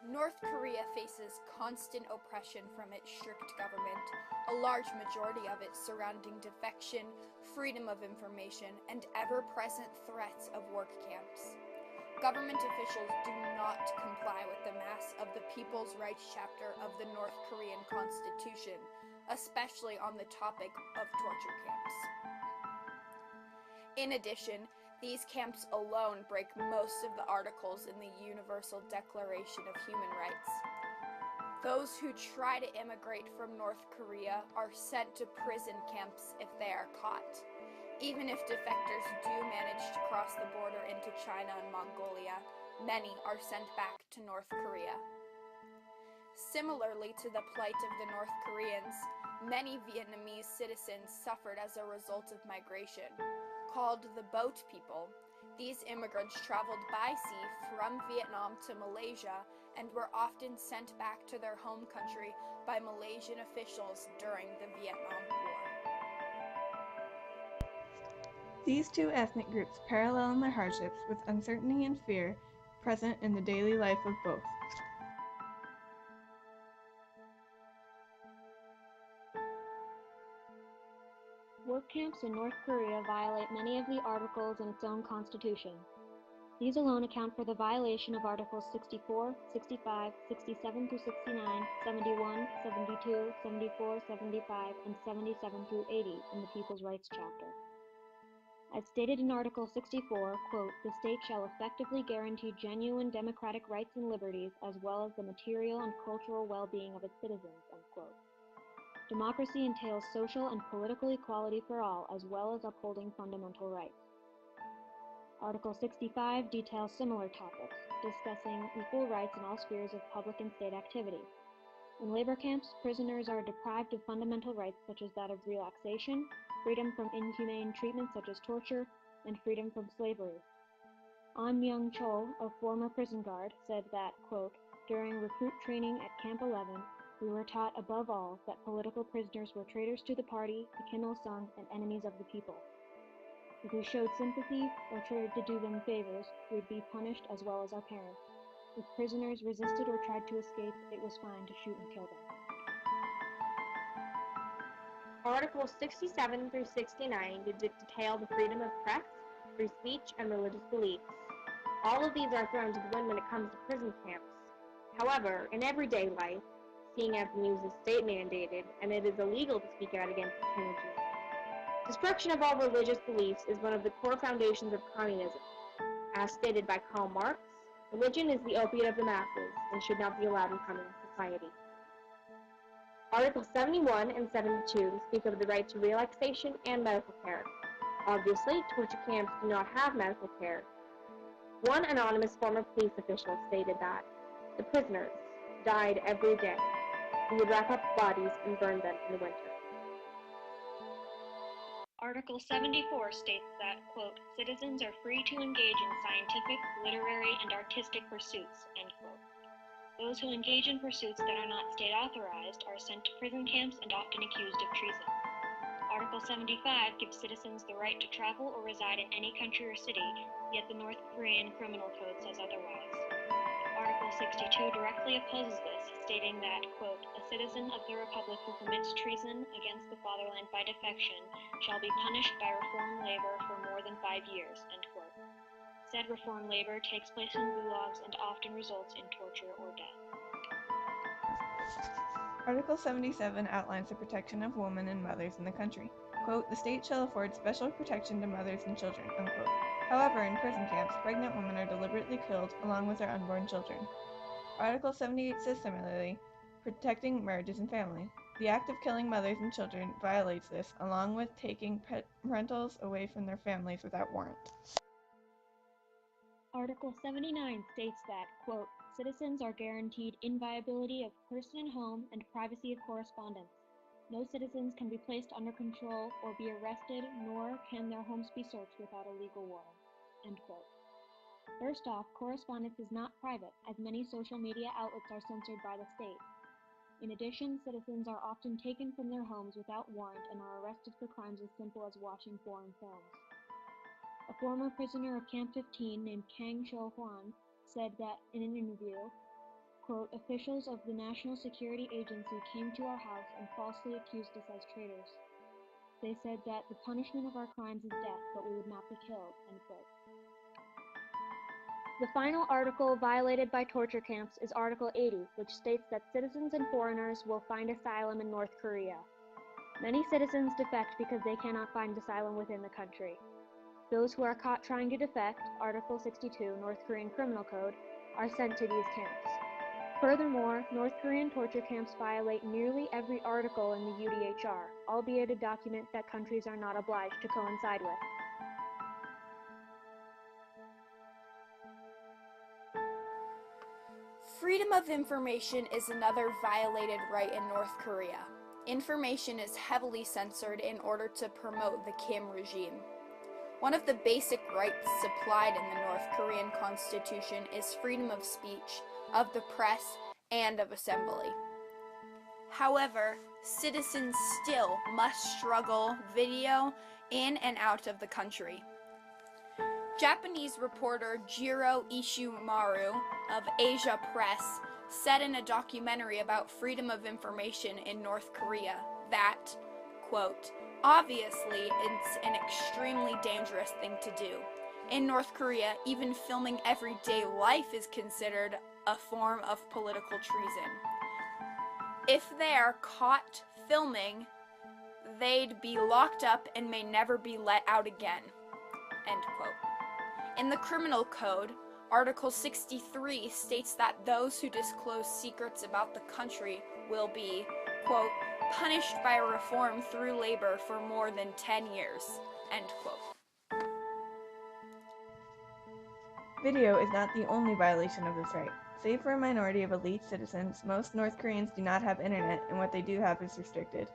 North Korea faces constant oppression from its strict government, a large majority of it surrounding defection, freedom of information, and ever-present threats of work camps. Government officials do not comply with the mass of the People's Rights chapter of the North Korean Constitution, especially on the topic of torture camps. In addition, these camps alone break most of the articles in the Universal Declaration of Human Rights. Those who try to immigrate from North Korea are sent to prison camps if they are caught. Even if defectors do manage to cross the border into China and Mongolia, many are sent back to North Korea. Similarly to the plight of the North Koreans, many Vietnamese citizens suffered as a result of migration. Called the boat people, these immigrants traveled by sea from Vietnam to Malaysia and were often sent back to their home country by Malaysian officials during the Vietnam War. These two ethnic groups parallel in their hardships with uncertainty and fear present in the daily life of both. Work camps in North Korea violate many of the articles in its own constitution. These alone account for the violation of Articles 64, 65, 67 through 69, 71, 72, 74, 75, and 77 through 80 in the People's Rights Chapter. As stated in Article 64, quote, "The state shall effectively guarantee genuine democratic rights and liberties as well as the material and cultural well-being of its citizens," unquote. Democracy entails social and political equality for all, as well as upholding fundamental rights. Article 65 details similar topics, discussing equal rights in all spheres of public and state activity. In labor camps, prisoners are deprived of fundamental rights such as that of relaxation, freedom from inhumane treatment such as torture, and freedom from slavery. An Myung-chol, a former prison guard, said that, quote, "During recruit training at Camp 11, we were taught above all that political prisoners were traitors to the party, the Kim Il-sung, and enemies of the people. If we showed sympathy or tried to do them favors, we'd be punished as well as our parents. If prisoners resisted or tried to escape, it was fine to shoot and kill them." Articles 67 through 69 detail the freedom of press, free speech, and religious beliefs. All of these are thrown to the wind when it comes to prison camps. However, in everyday life, seeing as the news is state-mandated and it is illegal to speak out against the Kim regime, destruction of all religious beliefs is one of the core foundations of communism. As stated by Karl Marx, religion is the opiate of the masses and should not be allowed in communist society. Articles 71 and 72 speak of the right to relaxation and medical care. Obviously, torture camps do not have medical care. One anonymous former police official stated that the prisoners died every day. We would wrap up bodies and burn them in the winter. Article 74 states that, quote, "Citizens are free to engage in scientific, literary, and artistic pursuits," end quote. Those who engage in pursuits that are not state authorized are sent to prison camps and often accused of treason. Article 75 gives citizens the right to travel or reside in any country or city, yet the North Korean Criminal Code says otherwise. Article 62 directly opposes this, stating that, quote, "A citizen of the Republic who commits treason against the fatherland by defection shall be punished by reform labor for more than 5 years," end quote. Said reform labor takes place in gulags and often results in torture or death. Article 77 outlines the protection of women and mothers in the country. Quote, "The state shall afford special protection to mothers and children," unquote. However, in prison camps, pregnant women are deliberately killed along with their unborn children. Article 78 says similarly, protecting marriages and family. The act of killing mothers and children violates this, along with taking parentals away from their families without warrant. Article 79 states that, quote, "Citizens are guaranteed inviolability of person and home and privacy of correspondence. No citizens can be placed under control or be arrested, nor can their homes be searched without a legal warrant," end quote. First off, correspondence is not private, as many social media outlets are censored by the state. In addition, citizens are often taken from their homes without warrant and are arrested for crimes as simple as watching foreign films. A former prisoner of Camp 15 named Kang Cho-hwan said that in an interview, quote, officials of the National Security Agency came to our house and falsely accused us as traitors. They said that the punishment of our crimes is death, but we would not be killed, end quote. The final article violated by torture camps is Article 80, which states that citizens and foreigners will find asylum in North Korea. Many citizens defect because they cannot find asylum within the country. Those who are caught trying to defect, Article 62, North Korean Criminal Code, are sent to these camps. Furthermore, North Korean torture camps violate nearly every article in the UDHR, albeit a document that countries are not obliged to coincide with. Freedom of information is another violated right in North Korea. Information is heavily censored in order to promote the Kim regime. One of the basic rights supplied in the North Korean Constitution is freedom of speech, of the press, and of assembly. However, citizens still must struggle video in and out of the country. Japanese reporter Jiro Ishimaru of Asia Press said in a documentary about freedom of information in North Korea that, quote, obviously it's an extremely dangerous thing to do. In North Korea, even filming everyday life is considered a form of political treason. If they are caught filming, they'd be locked up and may never be let out again, end quote. In the Criminal Code, Article 63 states that those who disclose secrets about the country will be, quote, punished by reform through labor for more than 10 years, end quote. Video is not the only violation of this right. Save for a minority of elite citizens, most North Koreans do not have internet, and what they do have is restricted.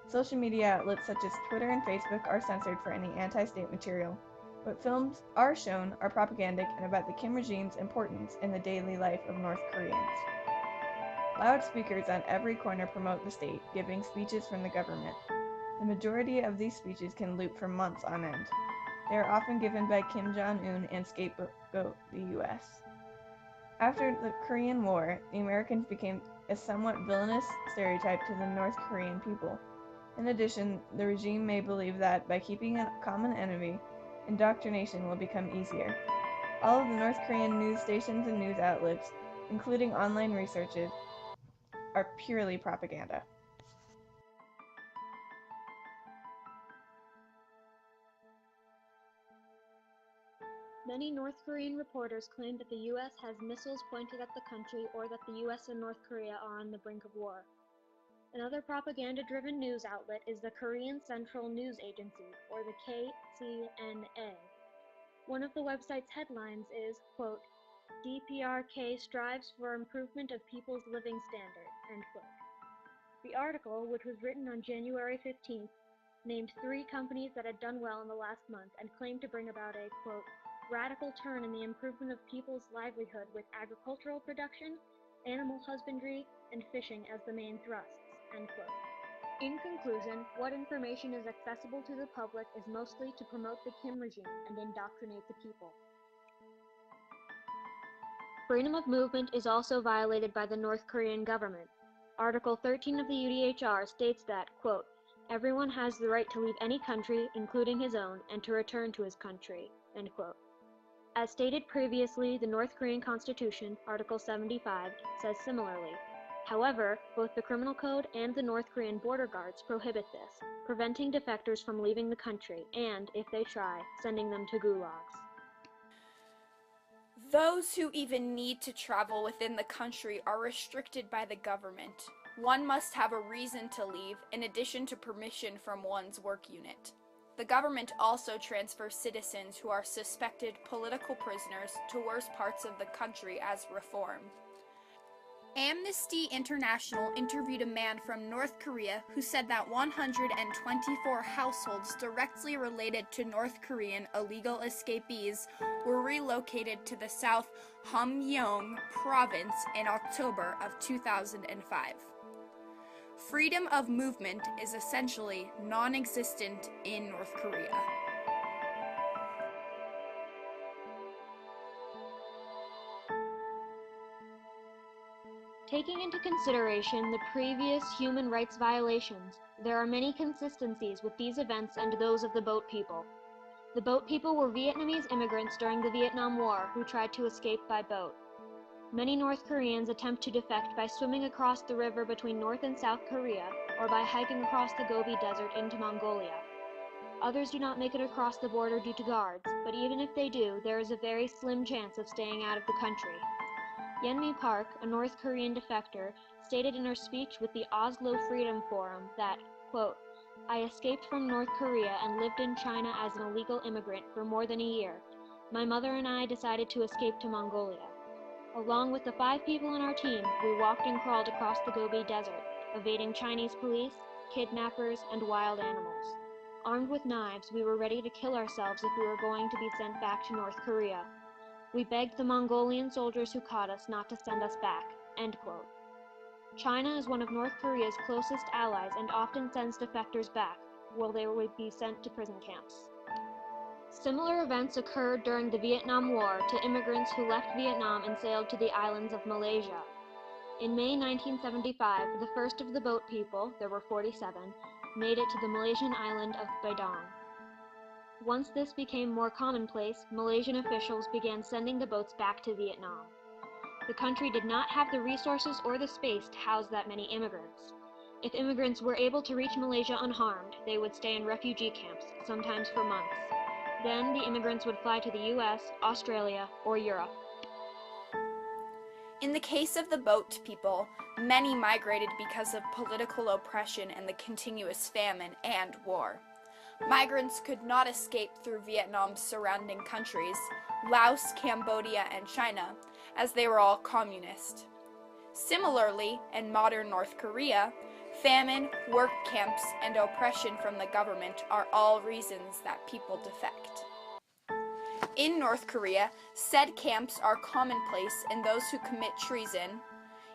Social media outlets such as Twitter and Facebook are censored for any anti-state material. What films are shown are propagandic and about the Kim regime's importance in the daily life of North Koreans. Loudspeakers on every corner promote the state, giving speeches from the government. The majority of these speeches can loop for months on end. They are often given by Kim Jong-un and scapegoat the U.S. After the Korean War, the Americans became a somewhat villainous stereotype to the North Korean people. In addition, the regime may believe that by keeping a common enemy, indoctrination will become easier. All of the North Korean news stations and news outlets, including online researches, are purely propaganda. Many North Korean reporters claim that the U.S. has missiles pointed at the country or that the U.S. and North Korea are on the brink of war. Another propaganda-driven news outlet is the Korean Central News Agency, or the KCNA. One of the website's headlines is, quote, DPRK strives for improvement of people's living standard, end quote. The article, which was written on January 15th, named 3 companies that had done well in the last month and claimed to bring about a, quote, radical turn in the improvement of people's livelihood with agricultural production, animal husbandry, and fishing as the main thrusts, end quote. In conclusion, what information is accessible to the public is mostly to promote the Kim regime and indoctrinate the people. Freedom of movement is also violated by the North Korean government. Article 13 of the UDHR states that, quote, everyone has the right to leave any country, including his own, and to return to his country, end quote. As stated previously, the North Korean Constitution, Article 75, says similarly. However, both the Criminal Code and the North Korean border guards prohibit this, preventing defectors from leaving the country and, if they try, sending them to gulags. Those who even need to travel within the country are restricted by the government. One must have a reason to leave, in addition to permission from one's work unit. The government also transfers citizens who are suspected political prisoners to worse parts of the country as reform. Amnesty International interviewed a man from North Korea who said that 124 households directly related to North Korean illegal escapees were relocated to the South Hamgyong province in October of 2005. Freedom of movement is essentially non-existent in North Korea. Taking into consideration the previous human rights violations, there are many consistencies with these events and those of the boat people. The boat people were Vietnamese immigrants during the Vietnam War who tried to escape by boat. Many North Koreans attempt to defect by swimming across the river between North and South Korea or by hiking across the Gobi Desert into Mongolia. Others do not make it across the border due to guards, but even if they do, there is a very slim chance of staying out of the country. Yeonmi Park, a North Korean defector, stated in her speech with the Oslo Freedom Forum that, quote, "I escaped from North Korea and lived in China as an illegal immigrant for more than a year. My mother and I decided to escape to Mongolia. Along with the 5 people on our team, we walked and crawled across the Gobi Desert, evading Chinese police, kidnappers, and wild animals. Armed with knives, we were ready to kill ourselves if we were going to be sent back to North Korea. We begged the Mongolian soldiers who caught us not to send us back." End quote. China is one of North Korea's closest allies and often sends defectors back, while they would be sent to prison camps. Similar events occurred during the Vietnam War to immigrants who left Vietnam and sailed to the islands of Malaysia. In May 1975, the first of the boat people, there were 47, made it to the Malaysian island of Baidong. Once this became more commonplace, Malaysian officials began sending the boats back to Vietnam. The country did not have the resources or the space to house that many immigrants. If immigrants were able to reach Malaysia unharmed, they would stay in refugee camps, sometimes for months. Then the immigrants would fly to the US, Australia, or Europe. In the case of the boat people, many migrated because of political oppression and the continuous famine and war. Migrants could not escape through Vietnam's surrounding countries, Laos, Cambodia, and China, as they were all communist. Similarly, in modern North Korea, famine, work camps, and oppression from the government are all reasons that people defect. In North Korea, said camps are commonplace, and those who commit treason,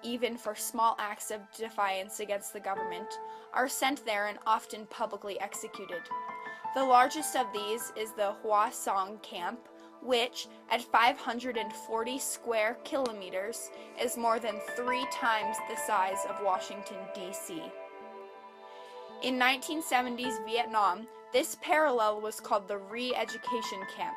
even for small acts of defiance against the government, are sent there and often publicly executed. The largest of these is the Hwasong camp, which, at 540 square kilometers, is more than 3 times the size of Washington, D.C. In 1970s Vietnam, this parallel was called the re-education camp.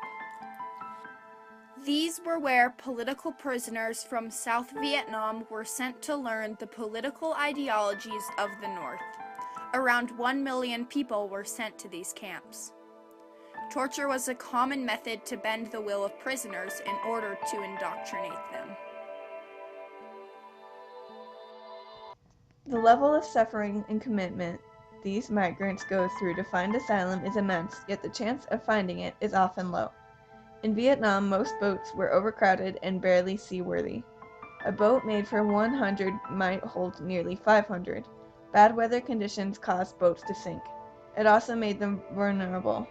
These were where political prisoners from South Vietnam were sent to learn the political ideologies of the North. Around 1 million people were sent to these camps. Torture was a common method to bend the will of prisoners in order to indoctrinate them. The level of suffering and commitment these migrants go through to find asylum is immense, yet the chance of finding it is often low. In Vietnam, most boats were overcrowded and barely seaworthy. A boat made for 100 might hold nearly 500. Bad weather conditions caused boats to sink. It also made them vulnerable.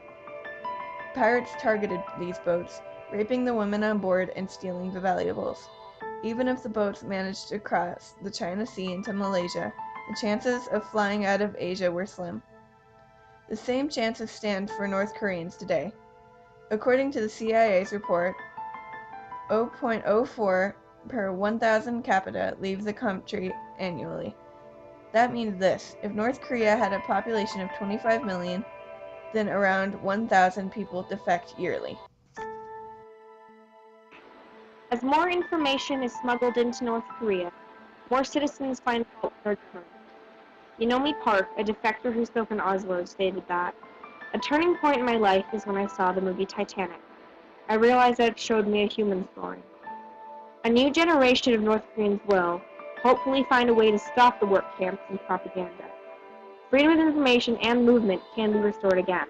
Pirates targeted these boats, raping the women on board and stealing the valuables. Even if the boats managed to cross the China Sea into Malaysia, the chances of flying out of Asia were slim. The same chances stand for North Koreans today. According to the CIA's report, 0.04 per 1,000 capita leave the country annually. That means this: if North Korea had a population of 25 million, then around 1,000 people defect yearly. As more information is smuggled into North Korea, more citizens find fault with our government. Yeonmi Park, a defector who spoke in Oslo, stated that, "A turning point in my life is when I saw the movie Titanic. I realized that it showed me a human story. A new generation of North Koreans will, hopefully, find a way to stop the work camps and propaganda. Freedom of information and movement can be restored again."